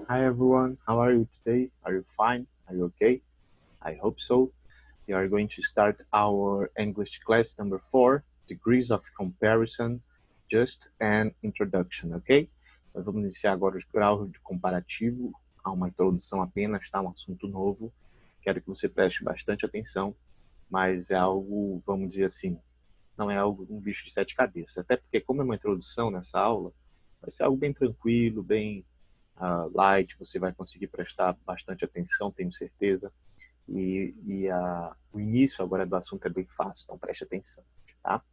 Hi everyone, how are you today? Are you fine? Are you okay? I hope so. We are going to start our English class number 4, Degrees of Comparison, just an introduction, ok? Nós vamos iniciar agora os graus de comparativo, há uma introdução apenas, tá? Um assunto novo. Quero que você preste bastante atenção, mas é algo, vamos dizer assim, não é algo um bicho de sete cabeças. Até porque, como é uma introdução nessa aula, vai ser algo bem tranquilo, bem light, você vai conseguir prestar bastante atenção, tenho certeza. O início agora do assunto é bem fácil, então preste atenção, tá?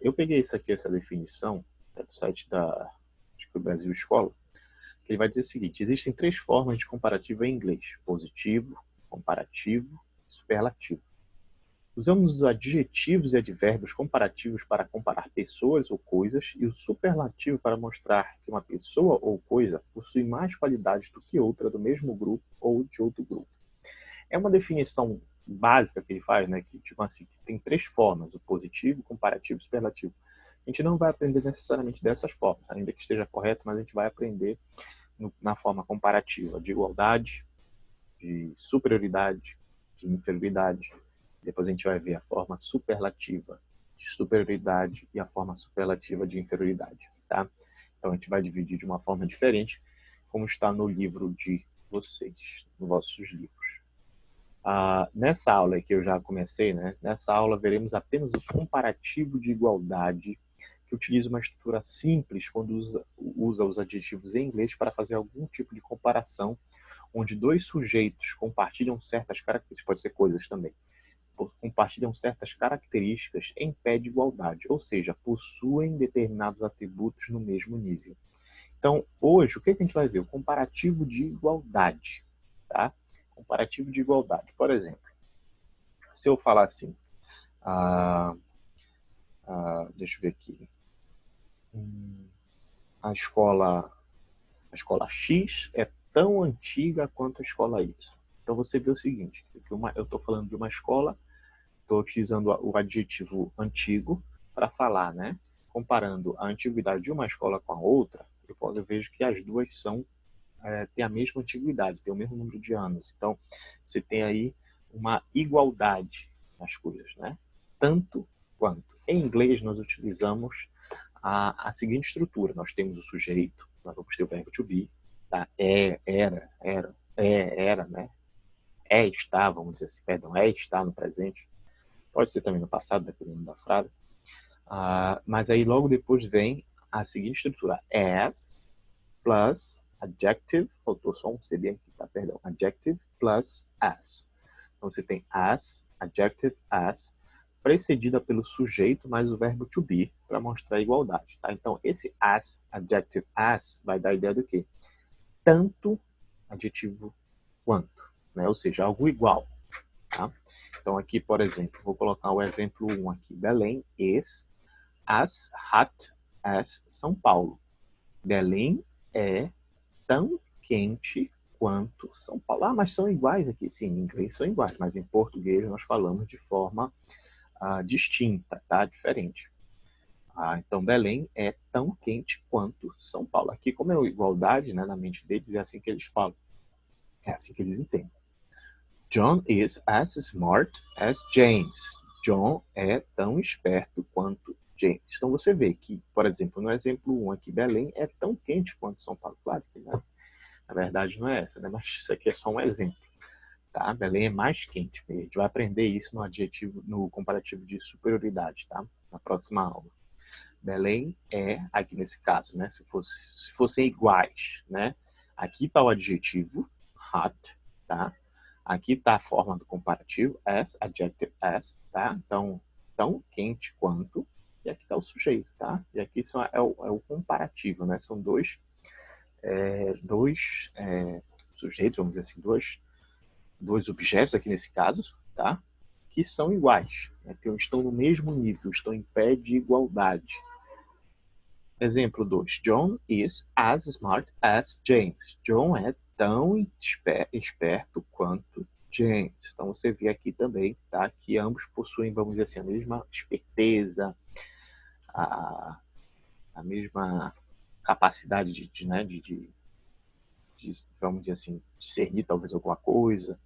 Eu peguei essa definição do site do Brasil Escola, que ele vai dizer o seguinte: existem três formas de comparativo em inglês: positivo, comparativo e superlativo. Usamos os adjetivos e advérbios comparativos para comparar pessoas ou coisas e o superlativo para mostrar que uma pessoa ou coisa possui mais qualidades do que outra do mesmo grupo ou de outro grupo. É uma definição básica que ele faz, né, que tipo assim, tem três formas: o positivo, comparativo e superlativo. A gente não vai aprender necessariamente dessas formas, ainda que esteja correto, mas a gente vai aprender na forma comparativa, de igualdade, de superioridade, de inferioridade. Depois a gente vai ver a forma superlativa de superioridade e a forma superlativa de inferioridade, tá? Então a gente vai dividir de uma forma diferente, como está no livro de vocês, nos vossos livros. Nessa aula que eu já comecei, né? Nessa aula veremos apenas o comparativo de igualdade, que utiliza uma estrutura simples quando usa os adjetivos em inglês para fazer algum tipo de comparação, onde dois sujeitos compartilham certas características, pode ser coisas também, compartilham certas características em pé de igualdade, ou seja, possuem determinados atributos no mesmo nível. Então, hoje, o que a gente vai ver? O comparativo de igualdade, tá? Comparativo de igualdade. Por exemplo, se eu falar assim, deixa eu ver aqui, a escola X é tão antiga quanto a escola Y. Então você vê o seguinte, eu estou falando de uma escola, estou utilizando o adjetivo antigo para falar, né? Comparando a antiguidade de uma escola com a outra, eu vejo que as duas têm a mesma antiguidade, têm o mesmo número de anos. Então, você tem aí uma igualdade nas coisas, né? Tanto quanto. Em inglês, nós utilizamos a seguinte estrutura: nós temos o sujeito, nós vamos ter o verbo to be, tá? Era, né? Está, vamos dizer assim, perdão, está no presente. Pode ser também no passado, dependendo da frase. Mas aí logo depois vem a seguinte estrutura: as plus adjective, faltou só um C bem aqui, tá? Perdão, adjective plus as. Então você tem as, adjective as, precedida pelo sujeito mais o verbo to be, para mostrar a igualdade, tá? Então esse as, adjective as, vai dar a ideia do quê? Tanto adjetivo quanto, né? Ou seja, algo igual, tá? Então aqui, por exemplo, vou colocar o exemplo 1 aqui. Belém is as hot as São Paulo. Belém é tão quente quanto São Paulo. Mas são iguais aqui. Sim, em inglês são iguais, mas em português nós falamos de forma distinta, tá? Diferente. Então, Belém é tão quente quanto São Paulo. Aqui, como é igualdade, né, na mente deles, é assim que eles falam. É assim que eles entendem. John is as smart as James. John é tão esperto quanto James. Então você vê que, por exemplo, no exemplo 1 aqui, Belém é tão quente quanto São Paulo. Claro que não. Na verdade não é essa, né? Mas isso aqui é só um exemplo. Tá? Belém é mais quente. A gente vai aprender isso no comparativo de superioridade, tá? Na próxima aula. Belém é, aqui nesse caso, né? Se fossem iguais, né? Aqui está o adjetivo, hot, tá? Aqui está a forma do comparativo, as, adjective as, tá? Então, tão quente quanto, e aqui está o sujeito, tá? E aqui é o comparativo, né? São dois sujeitos, vamos dizer assim, dois objetos aqui nesse caso, tá? Que são iguais, né? Que estão no mesmo nível, estão em pé de igualdade. Exemplo 2. John is as smart as James. John é tão esperto quanto James. Então você vê aqui também, tá, que ambos possuem, vamos dizer assim, a mesma esperteza, a mesma capacidade de vamos dizer assim, discernir talvez alguma coisa.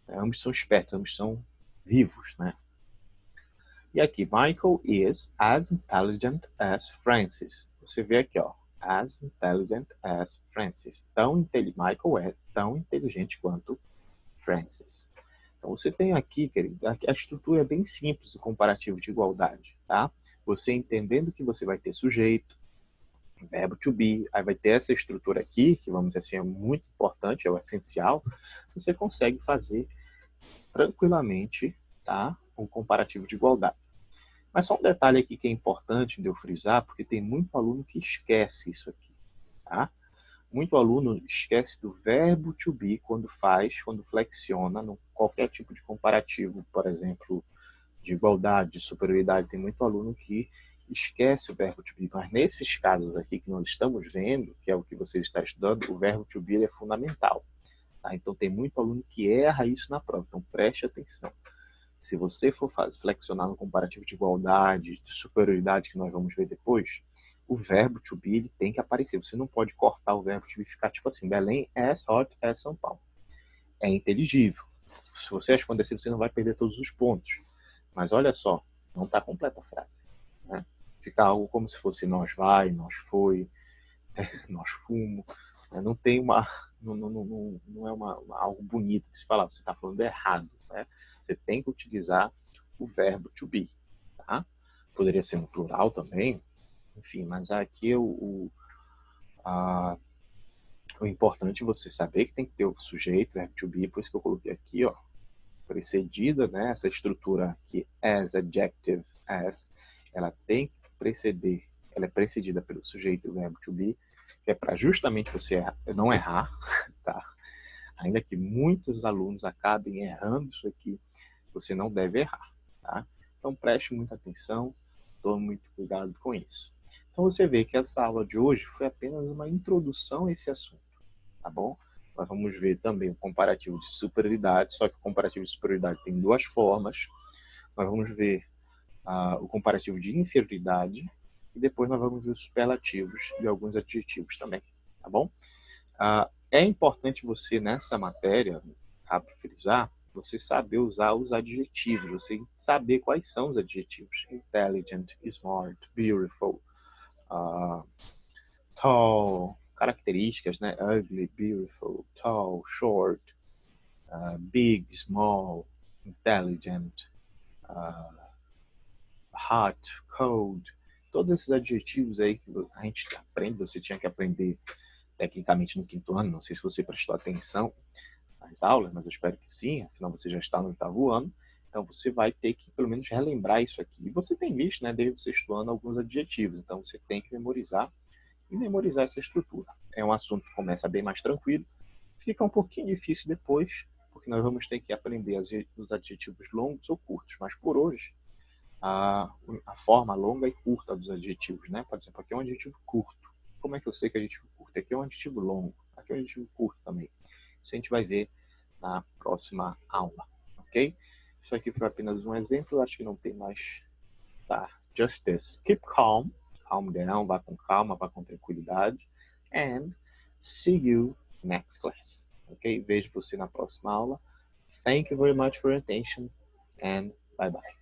Ambos são espertos, ambos são vivos, né? E aqui, Michael is as intelligent as Francis. Você vê aqui, ó, as intelligent as Francis. Michael é tão inteligente quanto Francis. Então, você tem aqui, querido, a estrutura é bem simples, o comparativo de igualdade, tá? Você entendendo que você vai ter sujeito, verbo to be, aí vai ter essa estrutura aqui, que vamos dizer assim, é muito importante, é o essencial, você consegue fazer tranquilamente, tá? Um comparativo de igualdade. Mas só um detalhe aqui que é importante de eu frisar, porque tem muito aluno que esquece isso aqui, tá? Muito aluno esquece do verbo to be quando flexiona, no qualquer tipo de comparativo, por exemplo, de igualdade, de superioridade. Tem muito aluno que esquece o verbo to be, mas nesses casos aqui que nós estamos vendo, que é o que você está estudando, o verbo to be é fundamental. Tá? Então tem muito aluno que erra isso na prova, então preste atenção. Se você for flexionar no comparativo de igualdade, de superioridade, que nós vamos ver depois, o verbo to be ele tem que aparecer. Você não pode cortar o verbo to be e ficar tipo assim, Belém as hot as São Paulo. É inteligível. Se você responder assim, você não vai perder todos os pontos. Mas olha só, não está completa a frase. Né? Fica algo como se fosse nós vai, nós foi, nós fumo. Né? Não tem uma... Não é algo bonito de se falar. Você está falando errado. Né? Você tem que utilizar o verbo to be. Tá? Poderia ser no plural também. Enfim, mas aqui o importante é você saber que tem que ter o sujeito, verbo to be, por isso que eu coloquei aqui, ó, precedida, né? Essa estrutura aqui, as, adjective, as, ela tem que preceder, ela é precedida pelo sujeito e o verbo to be, que é para justamente você não errar, tá? Ainda que muitos alunos acabem errando isso aqui, você não deve errar, tá? Então preste muita atenção, tome muito cuidado com isso. Então você vê que essa aula de hoje foi apenas uma introdução a esse assunto, tá bom? Nós vamos ver também o comparativo de superioridade, só que o comparativo de superioridade tem duas formas. Nós vamos ver o comparativo de inferioridade e depois nós vamos ver os superlativos de alguns adjetivos também, tá bom? É importante você, nessa matéria, cabe frisar, você saber usar os adjetivos, você saber quais são os adjetivos. Intelligent, smart, beautiful, tall, características, né? Ugly, beautiful, tall, short, big, small, intelligent, hot, cold. Todos esses adjetivos aí que a gente aprende, você tinha que aprender tecnicamente no quinto ano, não sei se você prestou atenção nas aulas, mas eu espero que sim, afinal você já está no oitavo ano, então você vai ter que pelo menos relembrar isso aqui. E você tem visto, né, desde o sexto ano, alguns adjetivos, então você tem que memorizar e memorizar essa estrutura. É um assunto que começa bem mais tranquilo, fica um pouquinho difícil depois, porque nós vamos ter que aprender os adjetivos longos ou curtos, mas por hoje, a forma longa e curta dos adjetivos, né? Por exemplo, aqui é um adjetivo curto. Como é que eu sei que é adjetivo curto? Aqui é um adjetivo longo, aqui é um adjetivo curto também. Isso a gente vai ver na próxima aula, ok? Isso aqui foi apenas um exemplo, acho que não tem mais. Tá, just this. Keep calm, calm down, vá com calma, vá com tranquilidade. And see you next class, ok? Vejo você na próxima aula. Thank you very much for your attention and bye bye.